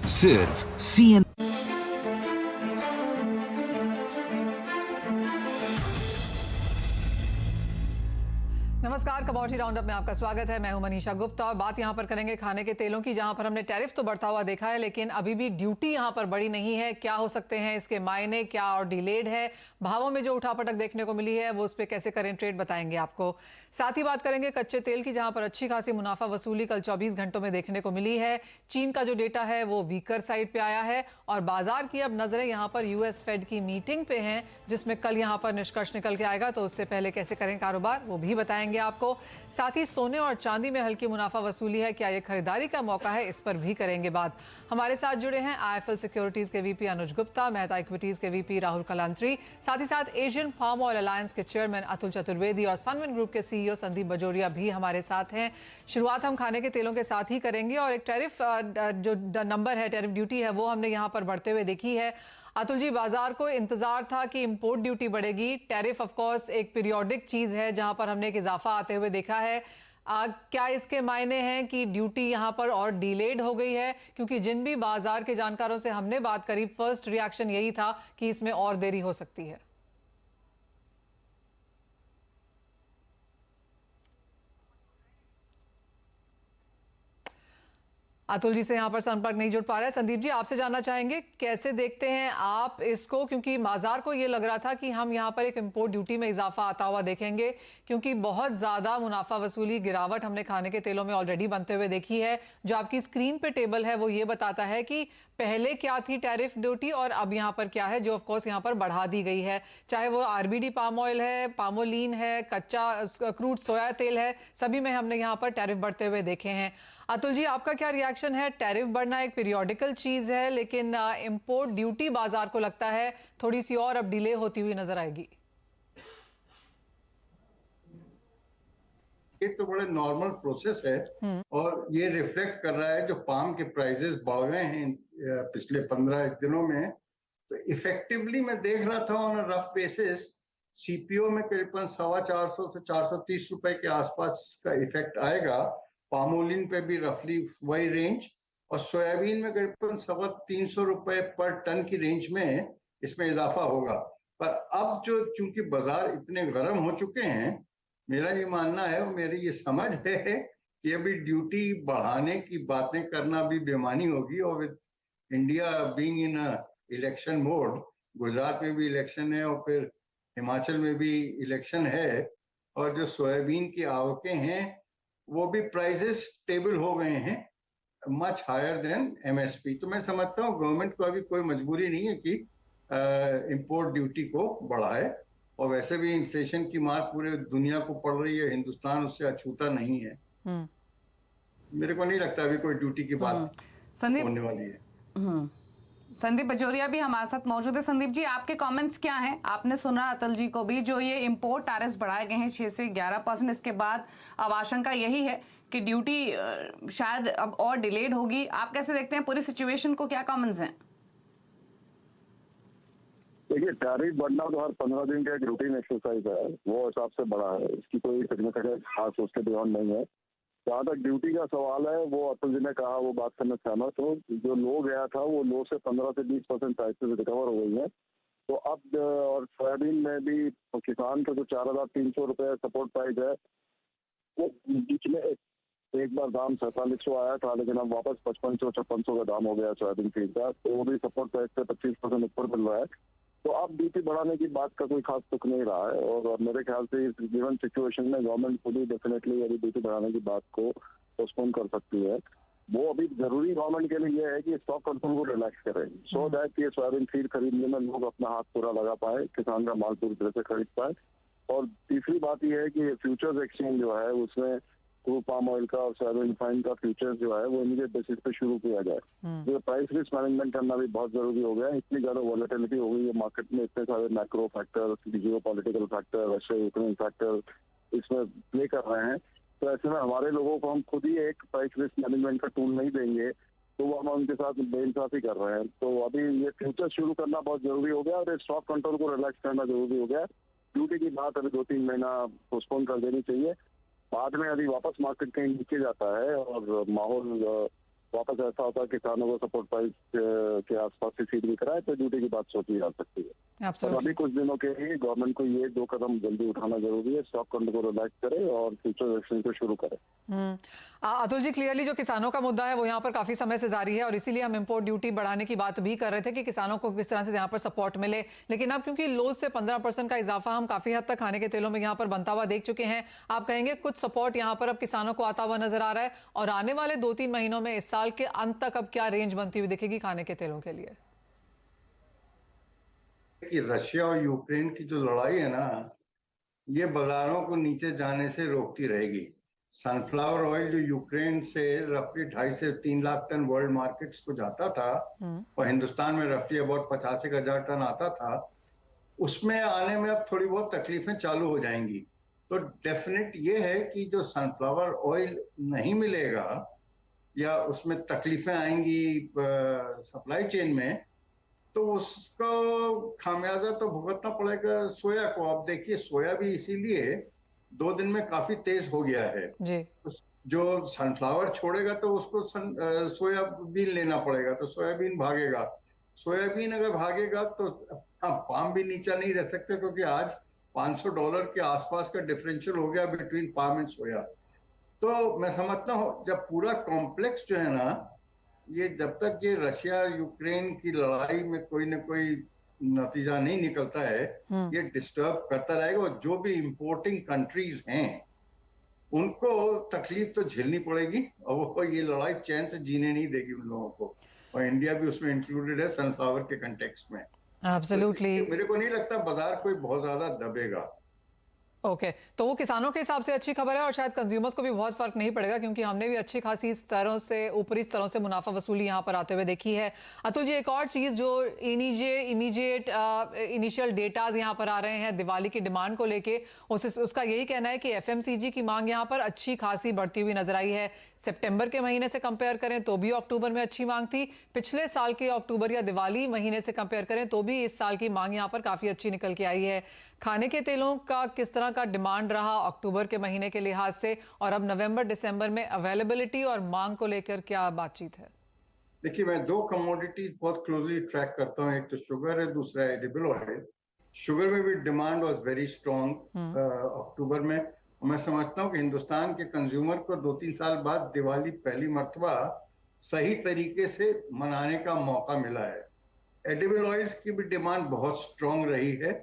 सिर्फ CN। नमस्कार, commodity roundup में आपका स्वागत है। मैं हूं मनीषा गुप्ता और बात यहां पर करेंगे खाने के तेलों की, जहां पर हमने टैरिफ तो बढ़ता हुआ देखा है, लेकिन अभी भी ड्यूटी यहां पर बढ़ी नहीं है। क्या हो सकते हैं इसके मायने, क्या और डिलेड है? भावों में जो उठापटक देखने को मिली है वो उस पर कैसे करें ट्रेड, बताएंगे आपको। साथ ही बात करेंगे कच्चे तेल की, जहां पर अच्छी खासी मुनाफा वसूली कल 24 घंटों में देखने को मिली है। चीन का जो डेटा है वो वीकर साइड पे आया है और बाजार की अब नजरें यहां पर यूएस फेड की मीटिंग पे हैं, जिसमें कल यहां पर निष्कर्ष निकल के आएगा। तो उससे पहले कैसे करें कारोबार वो भी बताएंगे आपको। साथ ही सोने और चांदी में हल्की मुनाफा वसूली है, क्या ये खरीदारी का मौका है, इस पर भी करेंगे बात। हमारे साथ जुड़े हैं IIFL सिक्योरिटीज के वीपी अनुज गुप्ता, मेहता इक्विटीज के वीपी राहुल कलांत्री, साथ ही साथ एशियन फार्म ऑयल अलायंस के चेयरमैन अतुल चतुर्वेदी और सनविन ग्रुप के CEO संदीप बजोरिया भी हमारे साथ हैं। शुरुआत हम खाने के तेलों के साथ ही करेंगे और एक टैरिफ जो नंबर है, टैरिफ ड्यूटी है, वो हमने यहाँ पर बढ़ते हुए देखी है। अतुल जी, बाजार को इंतजार था कि इंपोर्ट ड्यूटी बढ़ेगी। टैरिफ ऑफ कोर्स एक पीरियोडिक चीज है जहां पर हमने एक इजाफा आते हुए देखा है। क्या इसके मायने हैं कि ड्यूटी यहां पर और डिलेड हो गई है? क्योंकि जिन भी बाजार के जानकारों से हमने बात करी, फर्स्ट रिएक्शन यही था कि इसमें और देरी हो सकती है। अतुल जी से यहाँ पर संपर्क नहीं जुड़ पा रहा है। संदीप जी, आपसे जानना चाहेंगे कैसे देखते हैं आप इसको, क्योंकि बाजार को ये लग रहा था कि हम यहाँ पर एक इंपोर्ट ड्यूटी में इजाफा आता हुआ देखेंगे, क्योंकि बहुत ज्यादा मुनाफा वसूली गिरावट हमने खाने के तेलों में ऑलरेडी बनते हुए देखी है। जो आपकी स्क्रीन पे टेबल है वो ये बताता है कि पहले क्या थी टैरिफ ड्यूटी और अब यहाँ पर क्या है, जो ऑफकोर्स यहाँ पर बढ़ा दी गई है। चाहे वो RBD पाम ऑयल है, पामोलीन है, कच्चा क्रूड सोया तेल है, सभी में हमने यहाँ पर टैरिफ बढ़ते हुए देखे हैं। अतुल जी, आपका क्या रिएक्शन है? टैरिफ बढ़ना एक पीरियोडिकल चीज है, लेकिन इंपोर्ट ड्यूटी बाजार को लगता है थोड़ी सी और अब डिले होती हुई नजर आएगी। ये तो बड़े नॉर्मल प्रोसेस है और ये रिफ्लेक्ट कर रहा है जो पाम के प्राइसेस बढ़ गए हैं पिछले 15 दिनों में। तो इफेक्टिवली मैं देख रहा था ऑन रफ बेसिस, CPO में करीबन 450 से 430 रुपए के आसपास का इफेक्ट आएगा। पामोलिन पे भी रफली वही रेंज और सोयाबीन में करीबन 350 रुपए पर टन की रेंज में इसमें इजाफा होगा। पर अब जो चूंकि बाजार इतने गर्म हो चुके हैं, मेरा ये मानना है और मेरी ये समझ है कि अभी ड्यूटी बढ़ाने की बातें करना भी बेमानी होगी। और with India being in election mode, Gujarat में भी इलेक्शन है और फिर हिमाचल में भी इलेक्शन है, और जो सोयाबीन की आवकें हैं वो भी प्राइसेस स्टेबल हो गए हैं, मच हायर देन MSP। तो मैं समझता हूँ गवर्नमेंट को अभी कोई मजबूरी नहीं है कि इंपोर्ट ड्यूटी को बढ़ाए। और वैसे भी इन्फ्लेशन की मार पूरे दुनिया को पड़ रही है, हिंदुस्तान उससे अछूता नहीं है। मेरे को नहीं लगता अभी कोई ड्यूटी की बात होने वाली है। संदीप बजोरिया भी हमारे साथ मौजूद है। संदीप जी, आपके कमेंट्स क्या हैं? आपने सुना अतुल जी को भी, जो ये इंपोर्ट टैरिफ्स बढ़ाए गए हैं 6 से 11%, इसके बाद अब आशंका यही है कि ड्यूटी शायद अब और डिलेड होगी। आप कैसे देखते हैं पूरी सिचुएशन को, क्या कमेंट्स हैं? देखिए, टैरिफ बढ़ना तो हर 15 दिन का एक रूटीन एक्सरसाइज है, वो हिसाब से बढ़ा है, इसकी कोई सिग्निफिकेंट खास उसके बियॉन्ड नहीं है। जहाँ तक ड्यूटी का सवाल है, वो अतुल जी ने कहा, वो बात से मैं सहमत हूँ। जो लो गया था वो लो से 15 से 20% प्राइसेस रिकवर हो गई है। तो अब और सोयाबीन में भी तो किसान का जो 4,300 रुपये सपोर्ट प्राइस है, वो बीच में एक बार दाम 4700 आया था, लेकिन अब वापस 5500-5600 का दाम हो गया सोयाबीन फीड का। तो वो भी सपोर्ट प्राइस से 25% ऊपर मिल रहा है। तो अब ड्यूटी बढ़ाने की बात का कोई खास तुक नहीं रहा है। और मेरे ख्याल से इस गिवन सिचुएशन में गवर्नमेंट खुद ही डेफिनेटली अभी ड्यूटी बढ़ाने की बात को पोस्टपोन कर सकती है। वो अभी जरूरी गवर्नमेंट के लिए ये है कि स्टॉक कंट्रोल को रिलैक्स करें, सो दैट ये सोयाबीन फीड खरीदने में लोग अपना हाथ पूरा लगा पाए, किसान का माल पूरी तरह से खरीद पाए। और तीसरी बात यह है कि फ्यूचर्स एक्सचेंज जो है उसमें क्रूड पाम ऑयल का और सोयाबीन रिफाइन का फ्यूचर्स जो है वो इमीडिएट बेसिस पे शुरू किया जाए। तो प्राइस रिस्क मैनेजमेंट करना भी बहुत जरूरी हो गया है। इतनी ज्यादा वॉलेटिलिटी हो गई है मार्केट में, इतने सारे मैक्रो फैक्टर, जियो political factor, Russia Ukraine factor इसमें प्ले कर रहे हैं। तो ऐसे में हमारे लोगों को हम खुद ही एक प्राइस रिस्क मैनेजमेंट का टूल नहीं देंगे तो वो हम उनके साथ बेइंसाफी कर रहे हैं। तो अभी ये फ्यूचर शुरू करना बहुत जरूरी हो गया और स्टॉक कंट्रोल को रिलैक्स करना जरूरी हो गया। ड्यूटी की बात अभी 2-3 महीना पोस्टपोन कर देनी चाहिए। बाद में यदि वापस मार्केट कहीं नीचे जाता है और माहौल वापस ऐसा होता है किसानों को सपोर्ट प्राइस के आसपास से सीट दिख रहा है तो ड्यूटी की बात सोची जा सकती है। और Absolutely. अभी कुछ दिनों के लिए गवर्नमेंट को ये 2 कदम जल्दी उठाना जरूरी है, स्टॉक कंट्रोल को रिलैक्स करे और फ्यूचर एक्शन को शुरू करे। अतुल जी, क्लियरली जो किसानों का मुद्दा है वो यहाँ पर काफी समय से जारी है और इसीलिए हम इंपोर्ट ड्यूटी बढ़ाने की बात भी कर रहे थे कि किसानों को किस तरह से यहाँ पर सपोर्ट मिले। लेकिन अब क्योंकि लोज से 15% का इजाफा हम काफी हद तक खाने के तेलों में यहाँ पर बनता हुआ देख चुके हैं, आप कहेंगे कुछ सपोर्ट यहाँ पर अब किसानों को आता हुआ नजर आ रहा है और आने वाले 2-3 महीनों में इस साल के अंत तक अब क्या रेंज बनती हुई दिखेगी खाने के तेलों के लिए? कि रशिया और यूक्रेन की जो लड़ाई है ना, ये बाजारों को नीचे जाने से रोकती रहेगी। सनफ्लावर ऑयल जो यूक्रेन से रफली 2.5 से 3 लाख टन वर्ल्ड मार्केट्स को जाता था और हिंदुस्तान में रफली अबाउट 85,000 टन आता था, उसमें आने में अब थोड़ी बहुत तकलीफें चालू हो जाएंगी। तो डेफिनेट ये है कि जो सनफ्लावर ऑयल नहीं मिलेगा या उसमें तकलीफें आएंगी सप्लाई चेन में, तो उसका खामियाजा तो भुगतना पड़ेगा सोया को। अब देखिए, सोया भी इसीलिए 2 दिन में काफी तेज हो गया है जी। जो सनफ्लावर छोड़ेगा तो उसको सोयाबीन लेना पड़ेगा, तो सोयाबीन भागेगा। सोयाबीन अगर भागेगा तो पाम भी नीचा नहीं रह सकते, क्योंकि आज $500 के आसपास का डिफरेंशियल हो गया बिटवीन पाम एंड सोया। तो मैं समझता हूँ जब पूरा कॉम्प्लेक्स जो है ना, ये जब तक ये रशिया यूक्रेन की लड़ाई में कोई ना कोई नतीजा नहीं निकलता है, ये डिस्टर्ब करता रहेगा और जो भी इंपोर्टिंग कंट्रीज हैं उनको तकलीफ तो झेलनी पड़ेगी और वो ये लड़ाई चैन से जीने नहीं देगी उन लोगों को, और इंडिया भी उसमें इंक्लूडेड है सनफ्लावर के कंटेक्स्ट में। एब्सोल्युटली। मेरे को नहीं लगता बाजार कोई बहुत ज्यादा दबेगा। ओके, तो वो किसानों के हिसाब से अच्छी खबर है और शायद कंज्यूमर्स को भी बहुत फर्क नहीं पड़ेगा, क्योंकि हमने भी अच्छी खासी स्तरों से ऊपरी स्तरों से मुनाफा वसूली यहाँ पर आते हुए देखी है। अतुल जी, एक और चीज जो इमीडिएट इनिशियल डेटाज यहाँ पर आ रहे हैं दिवाली की डिमांड को लेके, उसका यही कहना है कि एफएमसीजी की मांग यहाँ पर अच्छी खासी बढ़ती हुई नजर आई है। सितंबर के महीने से कंपेयर करें तो भी अक्टूबर में अच्छी मांग थी, पिछले साल के अक्टूबर या दिवाली महीने से कंपेयर करें तो भी इस साल की मांग यहाँ पर काफी अच्छी निकल के आई है। खाने के तेलों का किस तरह का डिमांड रहा अक्टूबर के महीने के लिहाज से, और अब नवंबर दिसंबर में अवेलेबिलिटी और मांग को लेकर क्या बातचीत है? देखिए, मैं 2 कमोडिटीज बहुत क्लोजली ट्रैक करता हूँ, एक तो शुगर है, दूसरा एडिबल ऑयल। शुगर में भी डिमांड वाज वेरी स्ट्रॉन्ग अक्टूबर में। मैं समझता हूँ कि हिंदुस्तान के कंज्यूमर को 2-3 साल बाद दिवाली पहली मर्तबा सही तरीके से मनाने का मौका मिला है। एडिबल ऑयल्स की भी डिमांड बहुत स्ट्रॉन्ग रही है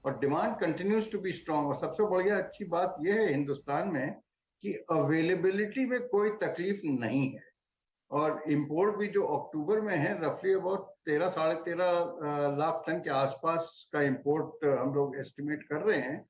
और demand continues to be strong. और सबसे बढ़िया अच्छी बात यह है हिंदुस्तान में कि अवेलेबिलिटी में कोई तकलीफ नहीं है, और इंपोर्ट भी जो अक्टूबर में है रफली अबाउट 13-13.5 लाख टन के आसपास का इंपोर्ट हम लोग एस्टिमेट कर रहे हैं।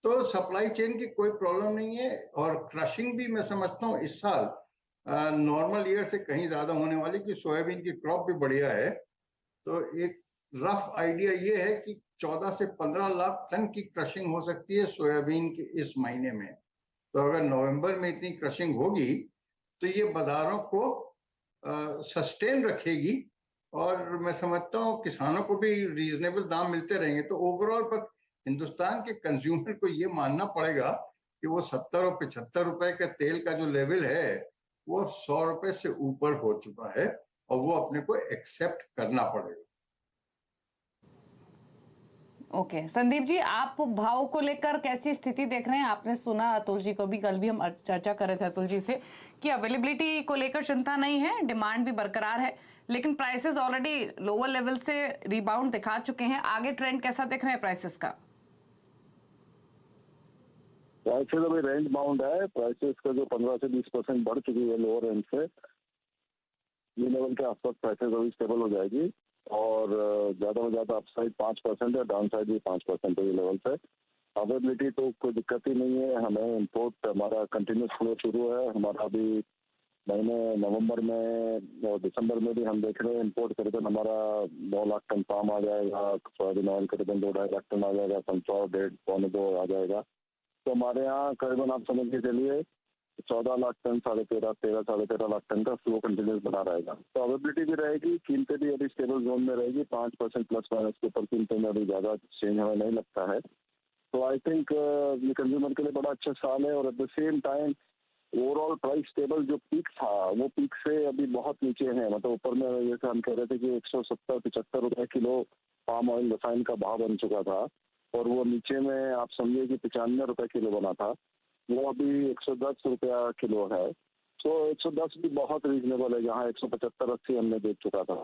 तो सप्लाई चेन की कोई प्रॉब्लम नहीं है, और क्रशिंग भी मैं समझता हूँ इस साल नॉर्मल ईयर से कहीं ज्यादा होने वाली, कि सोयाबीन की क्रॉप भी बढ़िया है। तो एक रफ आइडिया ये है कि 14 से 15 लाख टन की क्रशिंग हो सकती है सोयाबीन के इस महीने में। तो अगर नवंबर में इतनी क्रशिंग होगी तो ये बाजारों को सस्टेन रखेगी, और मैं समझता हूँ किसानों को भी रीजनेबल दाम मिलते रहेंगे। तो ओवरऑल पर हिंदुस्तान के कंज्यूमर को ये मानना पड़ेगा कि वो 70 और 75 रुपए के तेल का जो लेवल है वो 100 रुपए से ऊपर हो चुका है, और वो अपने को एक्सेप्ट करना पड़ेगा। ओके संदीप जी, आप भाव को लेकर कैसी स्थिति देख रहे हैं? आपने सुना अतुल जी को भी, कल भी हम चर्चा कर रहे थे अतुल जी से कि अवेलेबिलिटी को लेकर चिंता नहीं है, डिमांड भी बरकरार है, लेकिन प्राइसेस ऑलरेडी लोअर लेवल से रिबाउंड दिखा चुके हैं। आगे ट्रेंड कैसा देख रहे हैं प्राइसेस का? प्राइसेस अभी रेंज बाउंड है। प्राइसेस का जो 15 से 20% बढ़ चुकी है लोअर रेंज से, ये लेवल के आसपास प्राइसेस अभी स्टेबल हो जाएगी, और ज्यादा से ज्यादा अपसाइड 5% है, डाउन साइड भी 5% है ये लेवल से। अवेलेबिलिटी तो कोई दिक्कत ही नहीं है। हमें इंपोर्ट हमारा कंटिन्यूस फ्लो शुरू है। हमारा अभी महीने नवंबर में और दिसंबर में भी हम देख रहे हैं इंपोर्ट करीबन हमारा 9 लाख टन पाम आ जाएगा, सोयाबीन ऑयल करीबन 2-2.5 लाख टन आ जाएगा, सनफ्लावर 1.5-2 आ जाएगा। तो हमारे यहाँ करीबन आप समझ के चलिए 14 लाख टन, 13.5 लाख टन का फ्लो कंटिन्यूस बना रहेगा। तो अवेलेबिलिटी भी रहेगी, कीमतें भी अभी स्टेबल जोन में रहेगी। 5% प्लस माइनस के ऊपर कीमतें में अभी ज्यादा चेंज हमें नहीं लगता है। तो आई थिंक ये कंज्यूमर के लिए बड़ा अच्छा साल है, और at the same time overall price stable जो पीक था वो पीक से अभी बहुत नीचे है। मतलब ऊपर में जैसे हम कह रहे थे कि 170-75 रुपए किलो पाम ऑयल रिफाइन का भाव बन चुका था, और वो नीचे में आप समझिए कि 95 रुपए किलो बना था, वो अभी 110 रुपया किलो है। तो 110 भी बहुत रीजनेबल है, जहाँ 175-80 हमने देख चुका था।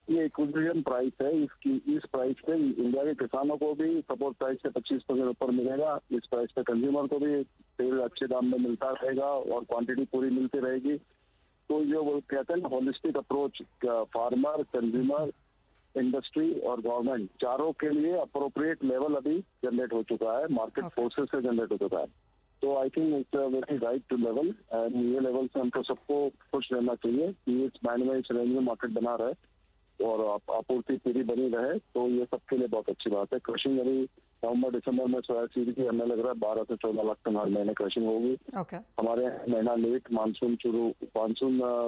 ये इक्विलिब्रियम प्राइस है। इस प्राइस पे इंडिया के किसानों को भी सपोर्ट प्राइस से 25% ऊपर मिलेगा। इस प्राइस पे कंज्यूमर को भी तेल अच्छे दाम में मिलता रहेगा और क्वांटिटी पूरी मिलती रहेगी। तो जो वो कहते हैं ना holistic approach, farmer, consumer, industry और गवर्नमेंट चारों के लिए अप्रोप्रिएट लेवल अभी जनरेट हो चुका है, मार्केट फोर्सेस से जनरेट हो चुका है। तो I think it's a very right to level, एंड ये लेवल से हमको सबको खुश रहना चाहिए कि इस बैंड में, इस रेंज में मार्केट बना रहे और आपूर्ति पूरी बनी रहे। तो ये सबके लिए बहुत अच्छी बात है। क्रशिंग अभी नवंबर दिसंबर में सोयाबीन की हमें लग रहा है 12 से 14 लाख टन हर महीने क्रशिंग होगी। हमारे यहाँ महीना लेट मानसून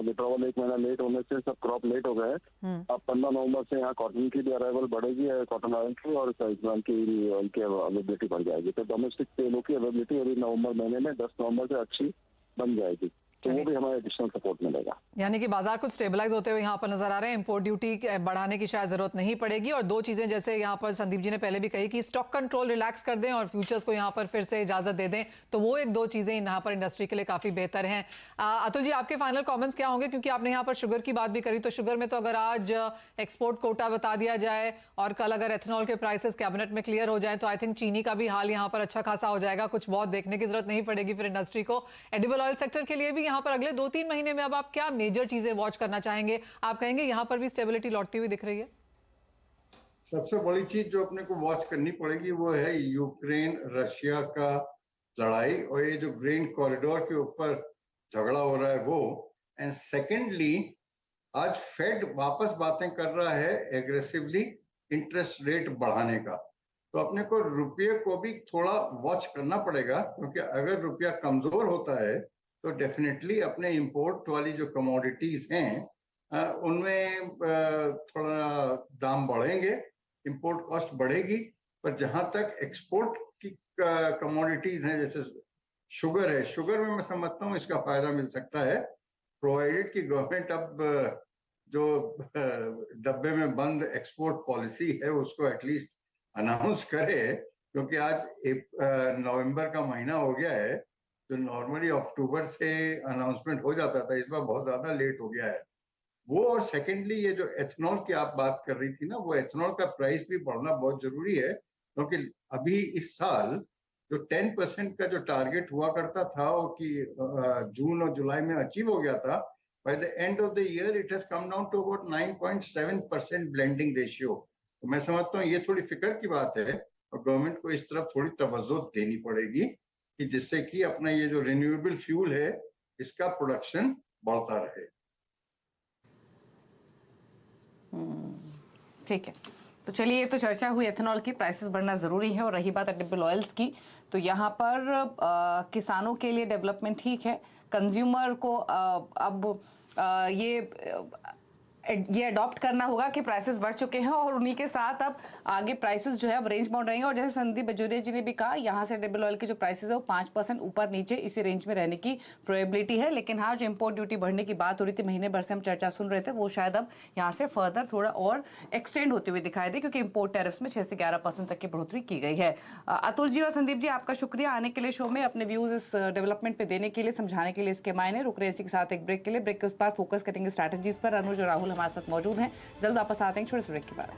विड्रॉवल एक महीना लेट होने से सब क्रॉप लेट हो गए हैं। अब 15 नवंबर से यहाँ कॉटन की भी अराइवल बढ़ेगी, कॉटन ऑयल की, और साइक्लोन की अवेलेबिलिटी बढ़ जाएगी। तो डोमेस्टिक तेलों की अवेलेबिलिटी अभी नवंबर महीने में 10 नवंबर से अच्छी बन जाएगी, तो वो भी हमें एडिशनल सपोर्ट मिलेगा। यानी कि बाजार कुछ स्टेबलाइज होते हुए यहाँ पर नजर आ रहे हैं। इंपोर्ट ड्यूटी बढ़ाने की शायद जरूरत नहीं पड़ेगी, और दो चीजें जैसे यहाँ पर संदीप जी ने पहले भी कही कि स्टॉक कंट्रोल रिलैक्स कर दें और फ्यूचर्स को यहाँ पर फिर से इजाजत दे दें, तो वो एक दो चीजें यहाँ पर इंडस्ट्री के लिए काफी बेहतर हैं। अतुल जी, आपके फाइनल कॉमेंट्स क्या होंगे, क्योंकि आपने यहाँ पर शुगर की बात भी करी, तो शुगर में तो अगर आज एक्सपोर्ट कोटा बता दिया जाए और कल अगर एथेनॉल के प्राइसेस कैबिनेट में क्लियर हो जाए, तो आई थिंक चीनी का भी हाल यहाँ पर अच्छा खासा हो जाएगा। कुछ बहुत देखने की जरूरत नहीं पड़ेगी फिर इंडस्ट्री को। एडिबल ऑयल सेक्टर के लिए भी यहाँ पर अगले 2-3 महीने में अब आप क्या मेजर चीजें वॉच करना चाहेंगे? आप कहेंगे यहाँ पर भी स्टेबिलिटी लौटती हुई दिख रही है? सबसे बड़ी चीज जो अपने को वॉच करनी पड़ेगी वो है यूक्रेन रशिया का लड़ाई, और ये जो ग्रेन कॉरिडोर के ऊपर झगड़ा हो रहा है वो। एंड सेकेंडली, आज फेड वापस बातें कर रहा है एग्रेसिवली इंटरेस्ट रेट बढ़ाने का, तो अपने को रुपये को भी थोड़ा वॉच करना पड़ेगा, क्योंकि अगर रुपया कमजोर होता है तो डेफिनेटली अपने इंपोर्ट वाली जो कमोडिटीज हैं उनमें थोड़ा दाम बढ़ेंगे, इंपोर्ट कॉस्ट बढ़ेगी। पर जहां तक एक्सपोर्ट की कमोडिटीज हैं, जैसे शुगर है, शुगर में मैं समझता हूँ इसका फायदा मिल सकता है, प्रोवाइडेड कि गवर्नमेंट अब जो डब्बे में बंद एक्सपोर्ट पॉलिसी है उसको एटलीस्ट अनाउंस करे, क्योंकि आज नवंबर का महीना हो गया है, जो नॉर्मली अक्टूबर से अनाउंसमेंट हो जाता था, इस बार बहुत ज्यादा लेट हो गया है वो। और सेकेंडली, ये जो एथेनॉल की आप बात कर रही थी ना, वो एथेनॉल का प्राइस भी बढ़ना बहुत जरूरी है, क्योंकि अभी इस साल जो 10% का जो टारगेट हुआ करता था वो कि जून और जुलाई में अचीव हो गया था, by the end of the year it has come down to about 9.7% blending ratio. तो मैं समझता हूँ ये थोड़ी फिक्र की बात है, और गवर्नमेंट को इस तरफ थोड़ी तवज्जो देनी पड़ेगी कि जिससे कि अपना ये जो रिन्यूएबल फ्यूल है इसका प्रोडक्शन बढ़ता रहे। ठीक है, तो चलिए, ये तो चर्चा हुई एथेनॉल की, प्राइसेस बढ़ना जरूरी है। और रही बात एडिबल ऑयल्स की, तो यहाँ पर किसानों के लिए डेवलपमेंट ठीक है, कंज्यूमर को अब ये अडॉप्ट करना होगा कि प्राइसेस बढ़ चुके हैं, और उन्हीं के साथ अब आगे प्राइसेस जो है अब रेंज बाउंड रहेंगे। और जैसे संदीप बजोरिया जी ने भी कहा, यहाँ से एडिबल ऑयल के जो प्राइसेस है वो 5% ऊपर नीचे इसी रेंज में रहने की प्रोबेबिलिटी है। लेकिन हाँ, जो इंपोर्ट ड्यूटी बढ़ने की बात हो रही थी, महीने भर से हम चर्चा सुन रहे थे, वो शायद अब यहाँ से फर्दर थोड़ा और एक्सटेंड होते हुए दिखाई दे, क्योंकि इंपोर्ट टैरिफ्स में 6 से 11% तक की बढ़ोतरी की गई है। अतुल जी और संदीप जी, आपका शुक्रिया आने के लिए शो में, अपने व्यूज इस डेवलपमेंट पे देने के लिए, समझाने के लिए इसके मायने। रुक रहे इसी के साथ एक ब्रेक के लिए। ब्रेक के उस पर फोकस करेंगे स्ट्रैटेजीज पर। अनुज और राहुल हमारे साथ मौजूद हैं, जल्द वापस आते हैं छोटे से ब्रेक के बाद।